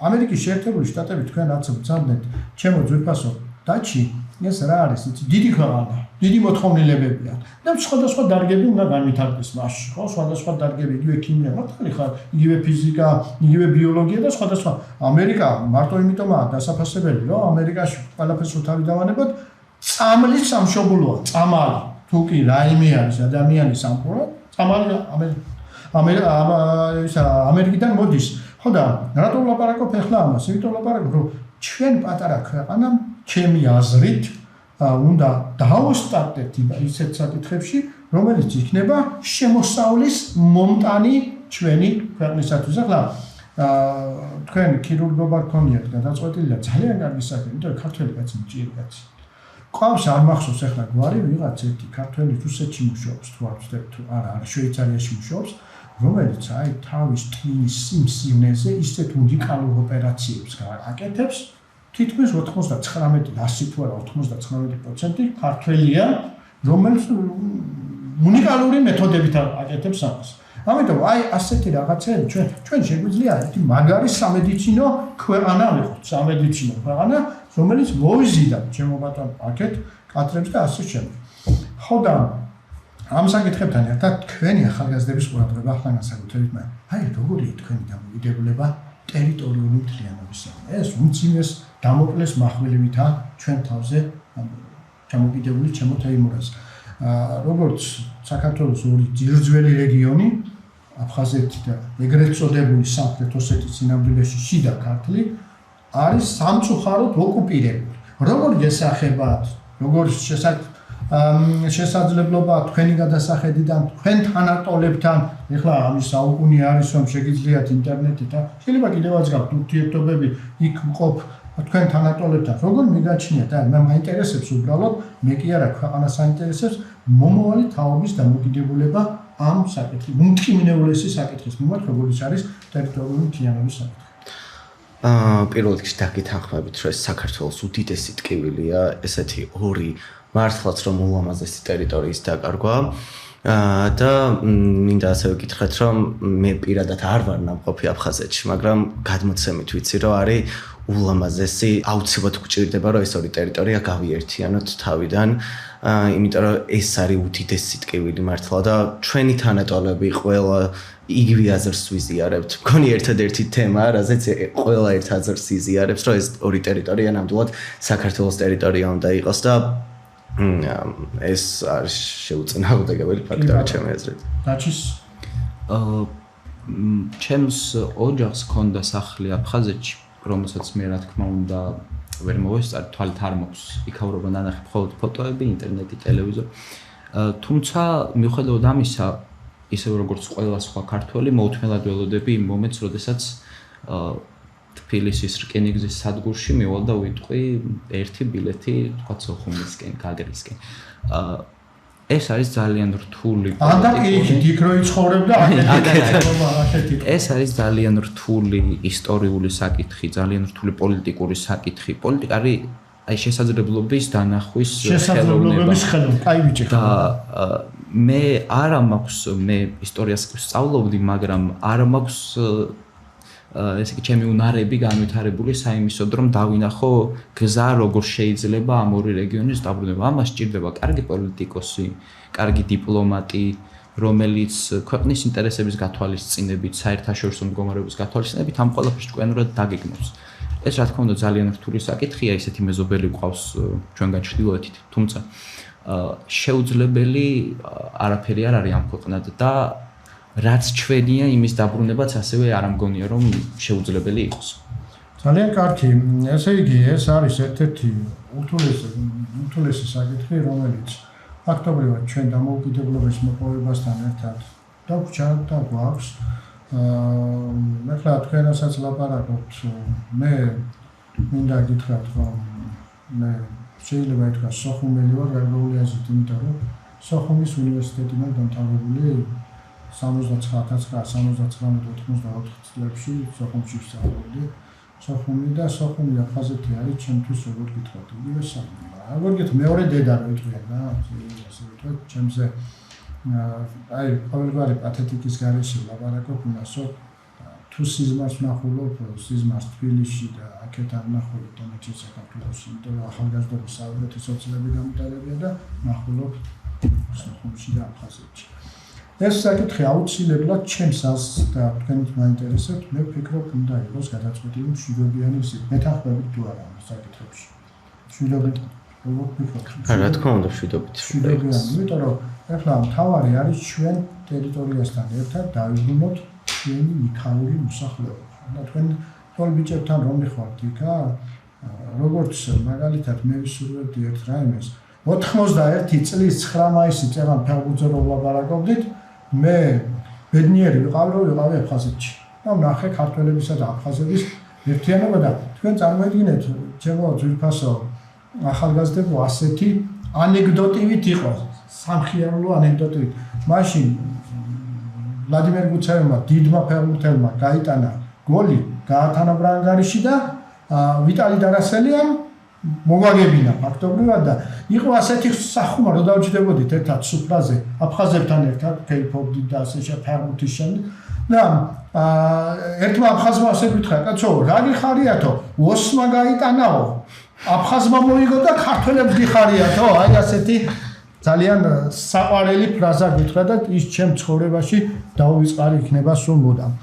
ამერიკის შეერთებული შტატები თქვენ რაც ვცადეთ, ჩემო ძვირფასო დაჩი, ეს რა არის, იცი, დიდი ქვეყანა, დიდი მოთხოვნილებებია და სხვადასხვა დარგები უნდა განვითარდეს მასში, ხო, სხვადასხვა დარგები, იგივე ქიმია, მართალი ხარ, იგივე ფიზიკა, იგივე ბიოლოგია და სხვადასხვა. ამერიკა მარტო იმიტომაა დასაფასებელი, რომ ამერიკაში ყველაფერს უთავი დავანებოთ, წამლის სამშობლოა, წამალი. თუ კი რაიმე არის ადამიანის სამყარო, წამალი ამერიკიდან მოდის. ხო და რატო ვლაპარაკობ ახლა ამას? იმიტომ ვლაპარაკობ, რომ ჩვენ პატარა ქვეყანა, ჩემი აზრით, უნდა დავოსტარტეთ ისეთ საკითხებში, რომელიც იქნება შემოსავლის მომტანი ჩვენი ქვეყნისათვის. ახლა თქვენ ქირურგობა გქონიათ გადაწყვეტილი და ძალიან კარგი საქმე, იმიტომ რომ ქართველი კაცი მჭირი კაცი. ყავს არ მახსოვს ახლა გვარი ვიღაც ერთი ქართველი რუსეთში მუშაობს თუ არ ვცდები თუ არა შვეიცარიაში მუშაობს, რომელიც აი თავის ტვინის სიმსივნეზე ისეთ უნიკალურ ოპერაციებს აკეთებს, თითქმის 99% თუ არა 99% ქართველია, რომელიც უნიკალური მეთოდებით აკეთებს ამას. ამიტომ აი ასეთი რაღაცები ჩვენ შეგვიძლია ერთი მაგარი სამედიცინო ქვეყანა ვიყოთ, სამედიცინო ქვეყანა, რომელიც მოიზიდა ჩემო ბატონო აქეთ კადრებს და ასე შემდეგ. ხო და ამ საკითხებთან ერთად თქვენი ახალგაზრდების ყურადღება ახლა განსაკუთრებით მე. აი როგორია თქვენი დამოკიდებულება ტერიტორიული მთლიანობისადმი. ეს უმძიმეს დამოკლეს מחვილებითა ჩვენ თავზე ჩამოკიდებული ჩემო თეიმურას. როგორც საქართველოს ორი ძირძველი რეგიონი აფხაზეთი და ეგრეთ წოდებული სამხრეთ ოსეთის სინამდვილეში შიდა ქართლი არის სამწუხაროდ ოკუპირებული. როგორ გესახებათ, როგორ შესაძლებლობა თქვენი გადასახედიდან, თქვენ თანატოლებთან, ეხლა ამის საუკუნე არის, რომ შეგიძლიათ ინტერნეტით და შეიძლება კიდევაც გაქვთ ურთიერთობები იქ მყოფ თქვენ თანატოლებთან, როგორ მიგაჩნიათ? აი, მე მაინტერესებს უბრალოდ, მე კი არა ქვეყანას აინტერესებს მომავალი თაობის დამოკიდებულება ამ საკითხის, უმტკივნეულესი საკითხის მიმართ, როგორც არის ტერიტორიული მთლიანობის საკითხი. პირველ რიგში დაგითანხმებით, რომ საქართველოს უდიდესი ტკივილია ესეთი ორი მართლაც რომ ულამაზესი ტერიტორიის დაკარგვა და მინდა ასე ვკითხეთ, რომ მე პირადად არ ვარ ნამყოფი აფხაზეთში, მაგრამ გადმოცემით ვიცი, რომ არის ულამაზესი, აუცილებლად გვჭირდება, რომ ეს ორი ტერიტორია გავიერთიანოთ თავიდან, იმიტომ რომ ეს არის უდიდესი ტკივილი მართლა და ჩვენი თანატოლები ყველა იგივე აზრს ვიზიარებთ. მგონი ერთადერთი თემა, რაზეც ყველა ერთ აზრს იზიარებს, რომ ეს ორი ტერიტორია ნამდვილად საქართველოს ტერიტორია უნდა იყოს და ეს არის შეუწინააღმდეგებელი ფაქტორი ჩემი აზრით. დაჩის ჩემს ოჯახს ჰქონდა სახლი აფხაზეთში, რომელსაც მე რა თქმა უნდა ვერ მოვესწარი, თვალით არ მაქვს იქაურობა ნანახი, მხოლოდ ფოტოები, ინტერნეტი, ტელევიზორი. თუმცა მიუხედავად ამისა, ისევ როგორც ყველა სხვა ქართველი, მოუთმელად ველოდები იმ მომენტს, როდესაც თბილისის რკინიგზის სადგურში მივალ და ვიტყვი ერთი ბილეთი, თქვა სოხუმისკენ, გაგრისკენ. ეს არის ძალიან რთული ეს არის ძალიან რთული ისტორიული საკითხი, ძალიან რთული პოლიტიკური საკითხი. პოლიტიკა არის აი შესაძლებლობის დანახვის ხელოვნება. აი ბიჭი. და მე არა მაქვს მე ისტორიას სწავლობდი, მაგრამ არა მაქვს ესე იგი ჩემი უნარები განვითარებული საიმისოდ, რომ დავინახო გზა როგორ შეიძლება ამ ორი რეგიონის დაბრუნება. ამას სჭირდება კარგი პოლიტიკოსი, კარგი დიპლომატი, რომელიც ქვეყნის ინტერესების გათვალისწინებით, საერთაშორისო მდგომარეობის გათვალისწინებით ამ ყველაფერს ჭკვიანურად დაგეგმავს. ეს რა თქმა უნდა ძალიან რთული საკითხია, ისეთი მეზობელი გვყავს ჩვენგან ჩრდილოეთით, თუმცა შეუძლებელი არაფერი არ არის ამ ქვეყნად და რაც ჩვენია იმის დაბრუნებაც ასევე არ ამგონია რომ შეუძლებელი იყოს. ძალიან კარგი. ესე იგი ეს არის ერთ-ერთი უთულესი საკითხი, რომელიც ფაქტობრივად ჩვენ დამოუკიდებლობის მოპოვებასთან ერთად და გჩარდა გვაქვს ახლა თქვენასაც ლაპარაკობთ მე მინდა გითხრათ რომ მე შეიძლება ითქვას სოხუმელი ვარ გარკვეული აზრით იმიტომ რომ სოხუმის უნივერსიტეტიდან დამთავრებული 79-99 წლებში სოხუმში ვსწავლობდი სოხუმი და სოხუმი აფხაზეთი არის ჩემთვის როგორ გითხრათ იგივე საქმე როგორ გითხრათ მეორე დედა რო იტყვიან რა ასე ვიტყვით ჩემზე აი ყოველგვარი პათეტიკის გარეშე ლაპარაკობ უნდასო თუ სიზმარს ვნახულობ სიზმარს თბილისში და აქეთ არ ვნახულობ დონეცის საქართველოში იმიტომ რომ ახალგაზრდობის საუკეთესო წლები გამოტარებია და ვნახულობ სოხუმში და აფხაზეთში ეს საკითხი აუცილებლად ჩემს აზრს და თქვენით მაინტერესებთ მე ვფიქრობ უნდა იყოს გადაწყვეტილი მშვიდობიანი მეთანხმებით თუ არა ამ საკითხებში მშვიდობით როგორ ვფიქრობთ რა თქმა უნდა მშვიდობიანი იმიტომ რომ ახლა მთავარი არის ჩვენ ტერიტორიასთან ერთად დავიბრუნოთ ჩვენი მიქაური მოსახლეობა და თქვენ თვალ ბიჭებთან რომ მიხართ იქა როგორც მაგალითად მე ვისურვებდი ერთ რაიმეს 91 წლის 9 მაისი წელან ფეხბურთზე რომ ლაპარაკობდით მე ბედნიერი ვიყავი რომ ვიყავი აფხაზეთში და ვნახე ქართველებისა და აფხაზების ერთიანობა და თქვენ წარმოიდგინეთ ჩემო ძვირფასო ახალგაზრდებო ასეთი ანეკდოტივით იყო სამხიარულო ანეკდოტივით მაშინ ვლადიმერ გუცაევმა დიდმა ფეხბურთელმა გაიტანა გოლი გაათანა ბრანგარიში და ვიტალი დარასელიამ მოვაგებინა ფაქტობრივად და იყო ასეთი სახუმა რომ დავჯდებოდით ერთად სუფრაზე აფხაზებთან ერთად ფეიფობდით და ასე შეფერმუთის შემდეგ და ერთმა აფხაზმა ასე გითხრა კაცო რა გიხარიათო ოსმა გაიტანაო აფხაზმა მოიგო და ქართველებს გიხარიათო აი ასეთი ძალიან საყვარელი ფრაზა გითხრა და ის ჩემ ცხოვრებაში დაუვიწყარი იქნება სულ მუდამ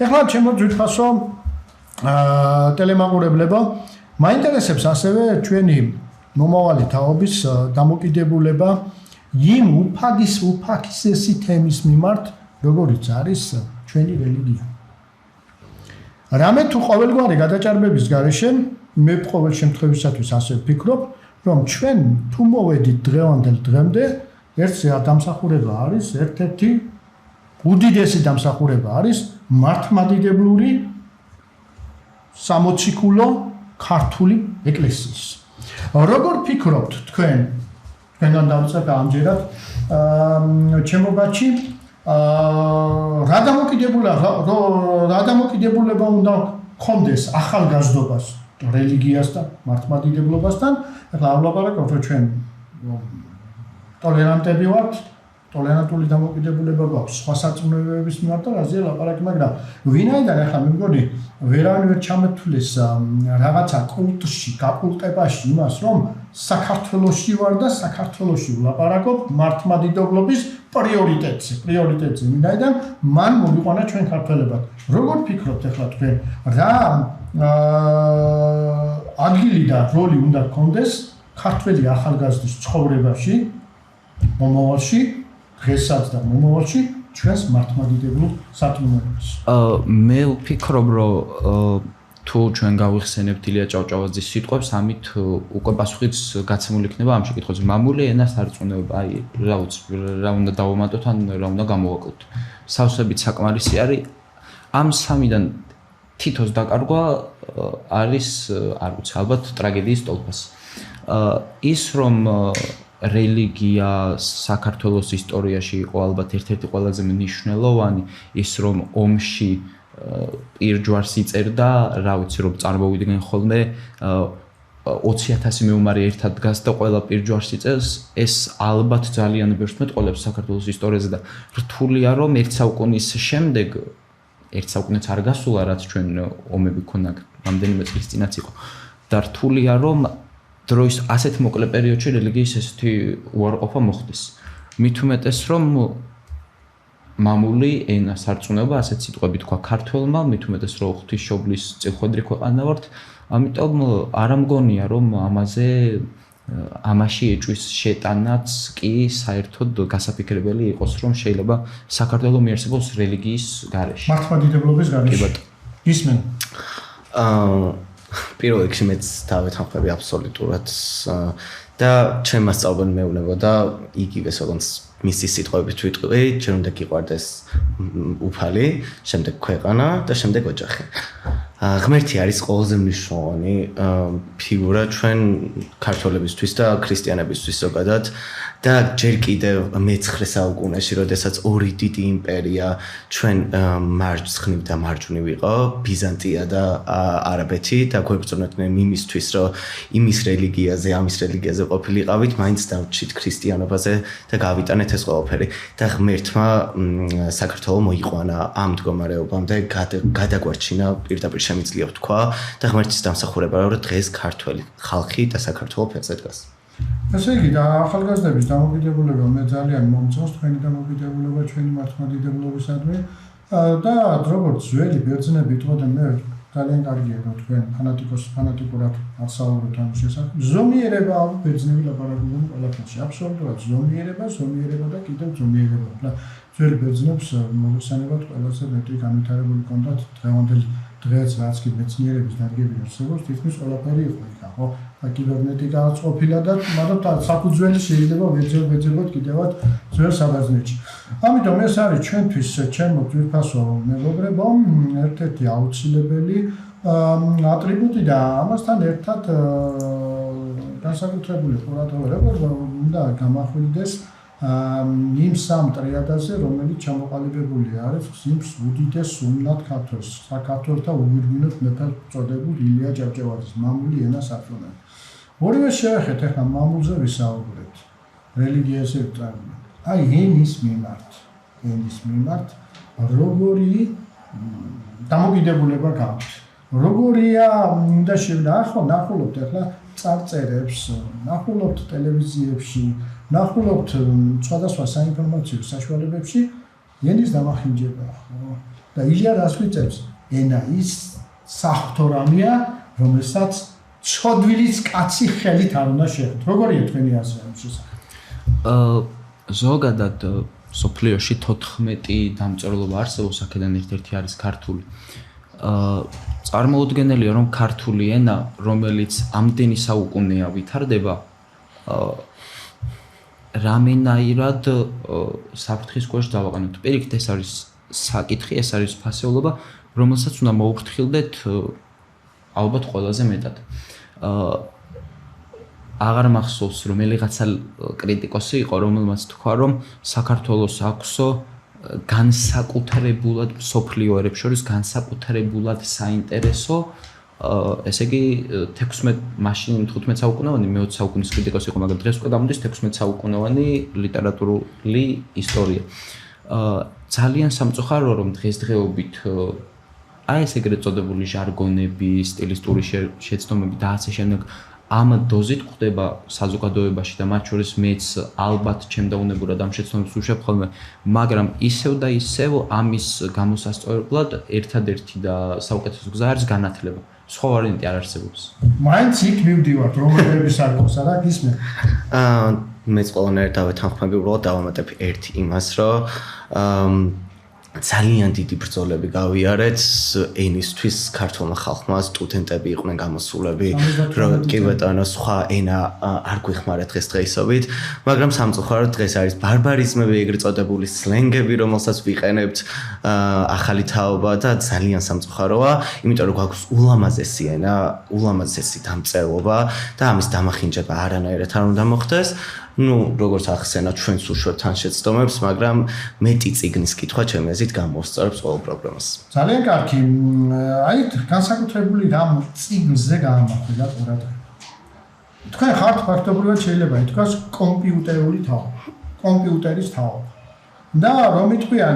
ეხლა ჩემო ძვირფასო ტელემაყურებლებო მაინტერესებს ასევე ჩვენი მომავალი თაობის დამოკიდებულება იმ უფაგისესი თემის მიმართ, როგორიც არის ჩვენი რელიგია. რამე თუ ყოველგვარი გადაჭარბების გარეშე მე ყოველ შემთხვევისათვის ასე ვფიქრობ, რომ ჩვენ თუ მოვედით დღევანდელ დღემდე, ერთზე დამსახურება არის ერთ-ერთი უდიდესი დამსახურება არის მართლმადიდებლური სამოციქულო ქართული ეკლესიის. როგორ ფიქრობთ თქვენგან დავწერთ ამჯერად ჩემობაჩი რა დამოკიდებულება უნდა გქონდეს ახალგაზრდობას რელიგიასთან, მართლმადიდებლობასთან, ახლა ავლაპარაკობთ რომ ჩვენ ტოლერანტები ვართ, ტოლერანტული დამოკიდებულება გვაქვს სხვა სარწმუნოებების მიმართ და რაზეა ლაპარაკი, მაგრამ ვინაიდან ახლა მე მგონი ვერავინ ვერ ჩამეთვლეს რაღაცა კულტში, გაკულტებაში იმას, რომ საქართველოში ვარ და საქართველოში ვლაპარაკობ მართლმადიდებლობის პრიორიტეტზე, ვინაიდან მან მოგიყვანა ჩვენ ქართველებად. როგორ ფიქრობთ ახლა თქვენ, რა ადგილი და როლი უნდა გქონდეს ქართველი ახალგაზრდის ცხოვრებაში, მომავალში, დღესაც და მომავალში ჩვენს მართლმადიდებლურ სარწმუნოებას? მე ვფიქრობ, რომ თუ ჩვენ გავიხსენებთ ილია ჭავჭავაძის სიტყვებს, ამით უკვე პასუხიც გაცემული იქნება ამ შეკითხვაზე. მამული ენა სარწმუნოება, აი რა უნდა დავუმატოთ ან რა უნდა გამოვაკლოთ. სავსებით საკმარისი არის ამ სამიდან თითოს დაკარგვა არის, არ ვიცი, ალბათ ტრაგედიის ტოლფას. ის რომ რელიგია საქართველოს ისტორიაში იყო ალბათ ერთ-ერთი ყველაზე მნიშვნელოვანი, ის რომ ომში პირჯვარს იწერდა, რა ვიცი, რომ წარმოვიდგენ ხოლმე 20,000 მეომარი ერთად დგას და ყველა პირჯვარს იწერს, ეს ალბათ ძალიან ბევრს მეტყოლებს საქართველოს ისტორიაზე და რთულია რომ ერთ საუკუნის შემდეგ, ერთ საუკუნეც არ გასულა, რაც ჩვენ ომები ქონა, რამდენიმე წლის წინაც იყო და რთულია რომ დროის ასეთ მოკლე პერიოდში რელიგიის ესეთი უარყოფა მოხდეს. მით უმეტეს რომ მამული ენა სარწმუნოება ასეთ სიტყვებით თქვა ქართველმა, მით უმეტეს რომ ღვთისმშობლის წიხვედრი ქვეყანა ვართ, ამიტომ არ ამგონია რომ ამაში ეჭვის შეტანაც კი საერთოდ გასაფიქრებელი იყოს, რომ შეიძლება საქართველოს მიარსებობს რელიგიის გარეშე. მართლმადიდებლობის გარეშე. ისმენ. პირველ რიგში მეც დავეთანხმები აბსოლუტურად და ჩემ მასწავლებლად მეუბნებოდა იგივეს როგორც მისი სიტყვებით ვიტყვი, ჩვენ უნდა გიყვარდეს უფალი, შემდეგ ქვეყანა და შემდეგ ოჯახი. ღმერთი არის ყველაზე მნიშვნელოვანი ფიგურა ჩვენ ქართველებისთვის და ქრისტიანებისთვის ზოგადად და ჯერ კიდევ მე-9 საუკუნეში, როდესაც ორი დიდი იმპერია ჩვენ მარცხნივ და მარჯვნივ იყო, ბიზანტია და არაბეთი და გვებრძოლდნენ იმისთვის, რომ იმის რელიგიაზე, ამის რელიგიაზე ყოფილიყავით, მაინც დავრჩით ქრისტიანობაზე და გავიტანეთ ეს ყველაფერი და ღმერთმა საქართველოს მოიყვანა ამ მდგომარეობამდე, გადაგვარჩინა პირდაპირ შემიძლია ვთქვა და ღმერთის დამსახურება, რომ დღეს ქართველი ხალხი და საქართველოს ფეხზე დგას. ესე იგი და ახალგაზრდების დამოკიდებულება მე ძალიან მომწონს თქვენი დამოკიდებულება ჩვენი მართლმადიდებლობისადმი და როგორც ძველი ბერძნები იტყოდნენ მე ძალიან კარგია რომ თქვენ ფანატიკურად ასაუბრებთ ამ შესახებ. ზომიერება ბერძნები ლაპარაკობენ ყველაფერში. აბსოლუტურად ზომიერება და კიდევ ზომიერება. ძველი ბერძნებს მოგხსენებათ ყველაზე მეტი განვითარებული კონდათ დღევანდელი დღეაც რაც კი მეცნიერების დარგები არსებობს, თითქმის ყველაფერი იყო იქ, ხო? კიბერნეტიკაც ყოფილა და მაგრამ საფუძველი შეიძლება ვეძებოთ კიდევაც ძველ საბერძნეთში. ამიტომ ეს არის ჩვენთვის ჩემო ძვირფასო მეგობრებო, ერთ-ერთი აუცილებელი ატრიბუტი და ამასთან ერთად განსაკუთრებული ყურადღება უნდა გამახვილდეს იმ სამ ტრიადაზე, რომელიც ჩამოყალიბებული არის სიმს უდიდეს სულნად ქართველს, საქართველთა უგვირგვინოდ მეფედ წოდებულ ილია ჭავჭავაძის მამული ენა საფრთხე. ორივე შევეხეთ ახლა მამულზე ვისაუბრებთ. რელიგიაზე ვწარმოებთ. აი ენის მიმართ როგორი დამოკიდებულება გაქვთ. როგორია უნდა ნახულობთ ახლა წარწერებს, ნახულობთ ტელევიზიებში, ნახულობთ სხვადასხვა საინფორმაციო საშუალებებში ენის დამახინჯება, ხო? და ილია რას ვიწევს? ენა ის საღვთო რამეა, რომელსაც ცოდვილის კაცი ხელით არ უნდა შეხვდეთ. როგორია თქვენი აზრი ამ შესახებ? ზოგადად სოფლიოში 14 დამწერლობა არსებობს, აქედან ერთ-ერთი არის ქართული. წარმოუდგენელია, რომ ქართული ენა, რომელიც ამდენი საუკუნეა ვითარდება, რამენაირად საფრთხის ქვეშ დავაყენოთ. პირიქით ეს არის საკითხი, ეს არის ფასეულობა, რომელსაც უნდა მოუფრთხილდეთ ალბათ ყველაზე მეტად. აღარ მახსოვს რომ ელიღაცა კრიტიკოსი იყო, რომელმაც თქვა, რომ საქართველოს აქვსო განსაკუთრებულად სოფლიო ერებს შორის განსაკუთრებულად საინტერესო ესე იგი 16 მაშინ 15 საუკუნოვანი მე-20 საუკუნის კრიტიკოსი იყო, მაგრამ დღეს უკვე გამოდის 16 საუკუნოვანი ლიტერატურული ისტორია. ძალიან სამწუხაროა, რომ დღესდღეობით აი ეს ეგრეთ წოდებული ჟარგონები, სტილისტური შეცდომები და ასე შემდეგ ამ დოზით ხდება საზოგადოებაში და მათ შორის მეც ალბათ ჩემდაუნებურად ამ შეცდომებს ვუშვებ ხოლმე, მაგრამ ისევ და ისევ ამის გამოსასწორებლად ერთადერთი და საუკეთესო გზა არის განათლება. სხვა ვარიანტი არ არსებობს. მაინც იქ მივდივართ რომელების არქოს არა გისმე. მეც ყველანაირად დავეთანხმები, უბრალოდ დავამატებ ერთ იმას, რომ ძალიან დიდი ბრძოლები გავიარეთ ენისთვის ქართულმა ხალხმა, სტუდენტები იყვნენ გამოსულები, რომ კი ბატონო სხვა ენა არ გვიხმარეთ დღესდღეობით, მაგრამ სამწუხაროდ დღეს არის ბარბარიზმები, ეგრეთ წოდებული სლენგები, რომელსაც ვიყენებთ ახალი თაობა და ძალიან სამწუხაროა, იმიტომ რომ გვაქვს ულამაზესი ენა, ულამაზესი დამწერლობა და ამის დამახინჯება არანაირად არ უნდა მოხდეს. როგორც ახსენა ჩვენს უშვებთ თან შეცდომებს, მაგრამ მეტი წიგნის კითხვა ჩემი აზრით გამოსწორებს ყოველ პრობლემას. ძალიან კარგი. აი განსაკუთრებული რამ წიგნზე გაამახვილა ყურადღება. თქვენ ხართ ფაქტობრივად შეიძლება ითქვას კომპიუტერული თაობა, კომპიუტერის თაობა. და რომ იტყვიან,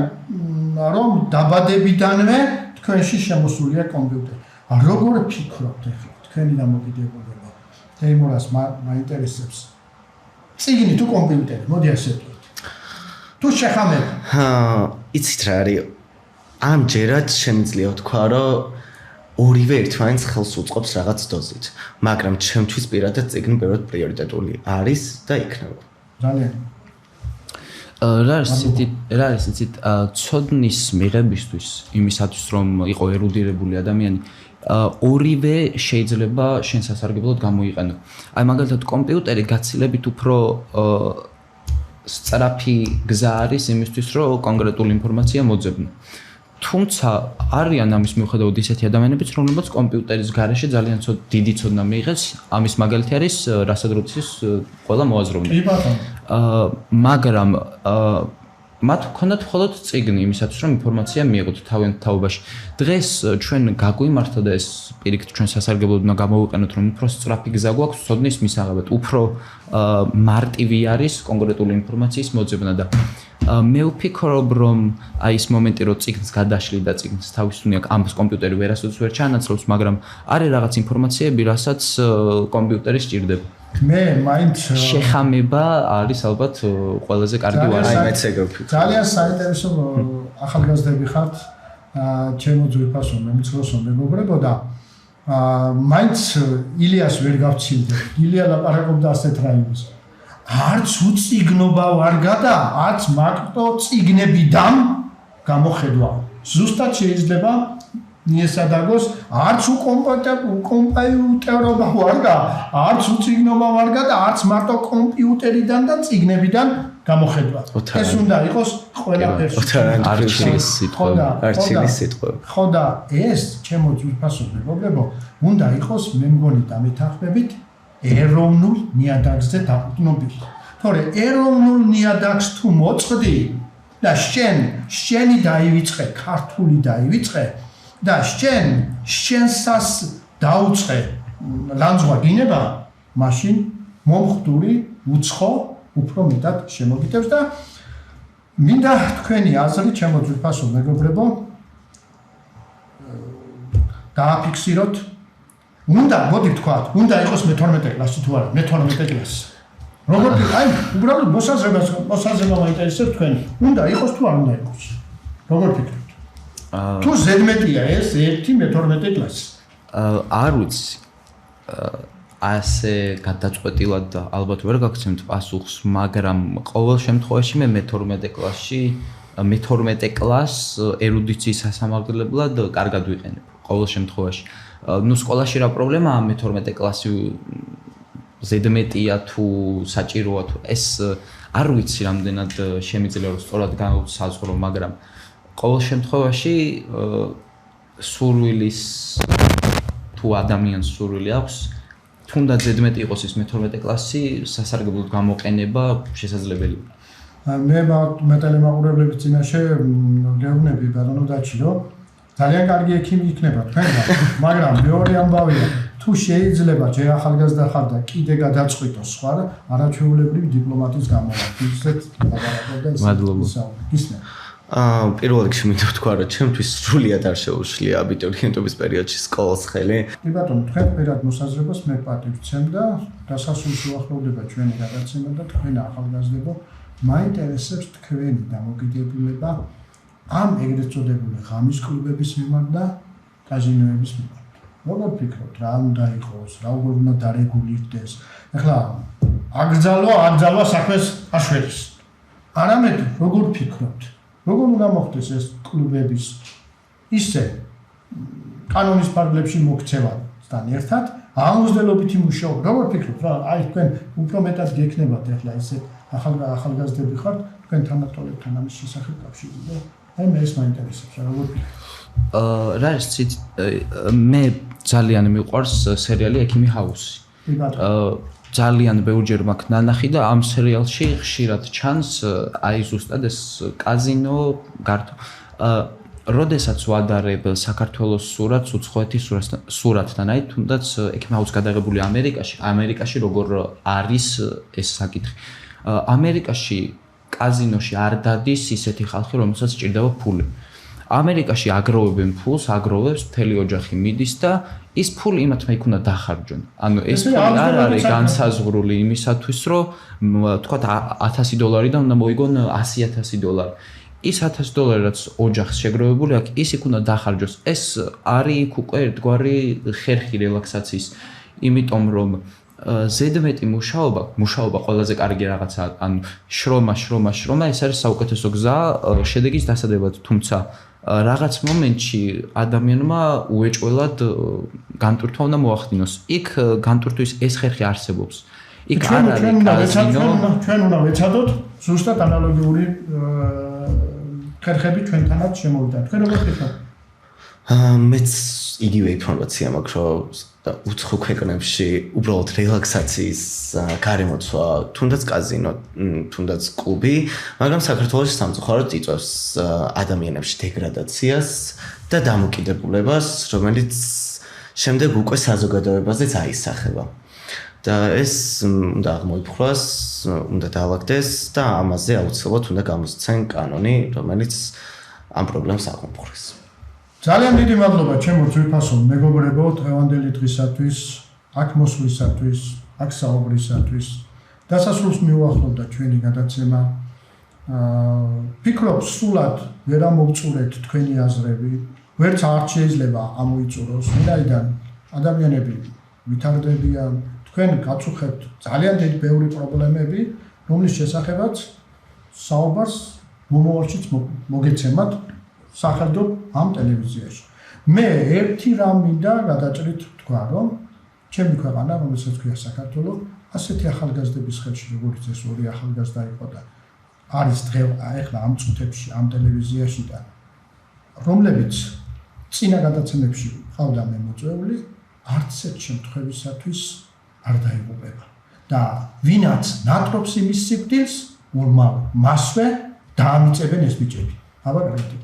რომ დაბადებიდანვე თქვენში შემოსულია კომპიუტერი. როგორ ფიქრობთ ახლა თქვენი დამოკიდებულება? თეიმურას მაინტერესებს. წიგნი თუ კომპიუტერი, მოდი ასე ვთქვით. თუ შეხამება. იცით რა არის? ამჯერად შემიძლია ვთქვა, რომ ორივე ერთმანეთს ხელს უწყობს რაღაც დოზით, მაგრამ ჩემთვის პირადად წიგნი პირველად პრიორიტეტული არის და იქნება. ძალიან. რა არის იცით, ცოდნის მიღებისთვის, იმისათვის რომ იყო ერუდირებული ადამიანი, ორივე შეიძლება შენ სასარგებლოდ გამოიყენო. აი მაგალითად კომპიუტერი გაცილებით უფრო სწრაფი გზა არის იმისთვის, რომ კონკრეტული ინფორმაცია მოძებნო. თუმცა არიან ამის მიუხედავად ისეთი ადამიანებიც, რომლებიც კომპიუტერის გარეშე ძალიან დიდი ცოდნა მიიღეს, ამის მაგალითი არის რასადროცის ყველა მოაზროვნე. კი ბატონო. მაგრამ მათ ჰქონდათ მხოლოდ წიგნი იმისათვის, რომ ინფორმაცია მიიღოთ თავიანთ თაობაში. დღეს ჩვენ გაგვიმართა და ეს პირიქით ჩვენ სასარგებლოდ უნდა გამოვიყენოთ, რომ უფრო სწრაფი გზა გვაქვს ცოდნის მისაღებად, უფრო მარტივი არის კონკრეტული ინფორმაციის მოძებნა და მე ვფიქრობ, რომ აი ეს მომენტი, რომ წიგნს გადაშლი და წიგნს თავის უნია ამბს კომპიუტერი ვერასოდეს ვერ ჩაანაცვლებს, მაგრამ არის რაღაც ინფორმაციები, რასაც კომპიუტერი სჭირდება. მე მაინც შეხამება არის ალბათ ყველაზე კარგი ვარიანტი. აი მეც ეგრე ვფიქრობ. ძალიან საინტერესო ახალგაზრდები ხართ, ჩემო ძვირფასო მემცროსო მეგობრებო და მაინც ილიას ვერ გავცილდე. ილია ლაპარაკობდა ასეთ რაიმეს. არც უციგნობა ვარ გადა, არც მარტო ციგნებიდან გამოხედვა. ზუსტად შეიძლება მიესადაგოს, არც უკომპიუტერობა ვარ და არც უციგნობა ვარ გადა, არც მარტო კომპიუტერიდან და ციგნებიდან გამოხედვა. ეს უნდა იყოს ყველაფერში. არჩილის სიტყვა. არჩილის სიტყვა. ხო და ეს ჩემო ძვირფასო მეგობრებო, უნდა იყოს მე მგონი დამეთანხმებით ეროვნულ ნიადაგზე დაყრდნობილი. თორე ეროვნულ ნიადაგს თუ მოწყდი და შენი დაივიწყე, ქართული დაივიწყე და შენსას დაუწყე ლანძღვა გინება, მაშინ მომხდური უცხო უფრო მეტად შემოგიტევს და მინდა თქვენი აზრი ჩემო ძვირფასო მეგობრებო დააფიქსიროთ. მოდი ვთქვათ, უნდა იყოს მე-12 კლასი თუ არა, მე-12 კლასი. როგორ აი, უბრალოდ მოსაზრება მაინტერესებს თქვენი. უნდა იყოს თუ არ უნდა იყოს. როგორ ფიქრობთ? თუ ზედმეტია ეს ერთი მე-12 კლასი. არ ვიცი. ასე გადაწყვეტილად და ალბათ ვერ გაგცემთ პასუხს, მაგრამ ყოველ შემთხვევაში მე მე-12 კლასს ერუდიციის სასამართლებლად კარგად ვიყენებ. ყოველ შემთხვევაში. ნუ სკოლაში რა პრობლემაა მე-12 კლასი ზედმეტია თუ საჭიროა თუ ეს არ ვიცი რამდენად შემიძლია რომ სწორად განვსაზღვრო, მაგრამ ყოველ შემთხვევაში სურვილის თუ ადამიანს სურვილი აქვს, თუნდაც ზედმეტი იყოს ის მე-12 კლასი, სასარგებლოდ გამოყენება შესაძლებელია. მე მეტალემაყურებლების წინაშე გეუბნები ბატონო დაჩირო, ძალიან კარგი ექიმი იქნება თქვენგან, მაგრამ მეორე ამბავია, თუ შეიძლება ჯერ ახალგაზრდა ხარ და კიდე გადაწყვიტოს სხვა არაჩვეულებრივი დიპლომატის გამოყოფა. ისეთ ლაპარაკობდა ის. მადლობა. გისმენთ. პირველ რიგში მინდა ვთქვა, რომ ჩემთვის სრულიად არ შეუშლია აბიტურიენტობის პერიოდში სკოლის ხელი. კი ბატონო, თქვენ პირად მოსაზრებას მე პატივს ვცემ და დასასრულს უახლოვდება ჩვენი გადაცემა და თქვენ ახალგაზრდებო, მაინტერესებს თქვენი დამოკიდებულება ამ ეგრეთ წოდებული ღამის კლუბების მიმართ და კაზინოების მიმართ. როგორ ფიქრობთ, რა უნდა იყოს, რა უნდა დარეგულირდეს? ეხლა აკრძალვა საქმეს აშვერის. არამედ როგორ ფიქრობთ? როგორ უნდა მოხდეს ეს კლუბების ისე კანონის ფარგლებში მოქცევასთან ერთად აღმოსდელობითი მუშაობა. როგორ ფიქრობთ, რა აი თქვენ უფრო მეტად გექნებათ ეხლა ისე ახალგაზრდები ხართ, თქვენ თანატოლებთან ამის შესახებ კავშირი და აი მე ეს მაინტერესებს, როგორ ფიქრობთ? რა არის ცით მე ძალიან მიყვარს სერიალი ექიმი ჰაუსი. ძალიან ბევრჯერ მაქვს ნანახი და ამ სერიალში ხშირად ჩანს აი ზუსტად ეს კაზინო გართო. როდესაც ვადარებ საქართველოს სურათს, უცხოეთის სურათთან, აი თუნდაც ექიმი ჰაუსი გადაღებული ამერიკაში როგორ არის ეს საკითხი. ამერიკაში კაზინოში არ დადის ისეთი ხალხი, რომელსაც სჭირდება ფული. ამერიკაში აგროვებენ ფულს, აგროვებს მთელი ოჯახი მიდის და ის ფული იმათმა იქ უნდა დახარჯონ. ანუ ეს ფული არ არის განსაზღვრული იმისათვის, რომ თქვათ $1,000-დან უნდა მოიგონ $100,000. ის $100 რაც ოჯახს შეგროვებული აქვს, ის იქ უნდა დახარჯოს. ეს არის იქ უკვე ერთგვარი ხერხი რელაქსაციის, იმიტომ რომ ზედმეტი მუშაობა ყველაზე კარგი რაღაცა, ანუ შრომა, ეს არის საუკეთესო გზა შედეგის დასადებად, თუმცა რაღაც მომენტში ადამიანმა უეჭველად განტვირთვა უნდა მოახდინოს. იქ განტვირთვის ეს ხერხი არსებობს. იქ არ არის ჩვენ უნდა ვეცადოთ ზუსტად ანალოგიური ხერხები ჩვენთანაც შემოვიდა. თქვენ როგორ ხდებათ? მეც იგივე ინფორმაცია მაქვს, რომ უცხო ქვეყნებში უბრალოდ რელაქსაციის გარემოცვა, თუნდაც კაზინო, თუნდაც კლუბი, მაგრამ საქართველოში სამწუხაროდ იწვევს ადამიანებში დეგრადაციას და დამოკიდებულებას, რომელიც შემდეგ უკვე საზოგადოებაზეც აისახება. და ეს უნდა აღმოიფხვრას, უნდა დაალაგდეს და ამაზე აუცილებლად უნდა გამოსცენ კანონი, რომელიც ამ პრობლემას აღუმხვრეს. ძალიან დიდი მადლობა ჩემო ძვირფასო მეგობრებო დღევანდელი დღისათვის, აქ მოსვლისათვის, აქ საუბრისათვის. დასასრულს მიუახლოვდა ჩვენი გადაცემა. ფიქრობ, სულად ვერ ამოვწურეთ თქვენი აზრები, ვერც არ შეიძლება ამოიწუროს, ვინაიდან ადამიანები ვითარდებიან, თქვენ გაწუხებთ ძალიან დიდი ბევრი პრობლემები, რომლის შესახებაც საუბარს მომავალშიც მოგეცემათ სახელმწიფო ამ ტელევიზიაში. მე ერთი რამ მინდა გადაჭრით თქვა, რომ ჩემი ქვეყანა, რომელსაც ქვია საქართველო, ასეთი ახალგაზრდების ხელში, როგორც ეს ორი ახალგაზრდა იყო და არის ახლა ამ წუთებში ამ ტელევიზიაში და რომლებიც წინა გადაცემებში ყავდა მე მოწვეული, არც ერთ შემთხვევისათვის არ დაიღუპება. და ვინაც ნატრობს იმის სიკვდილს, მასვე დაამიწებენ ეს ბიჭები. აბა გადავიდეთ.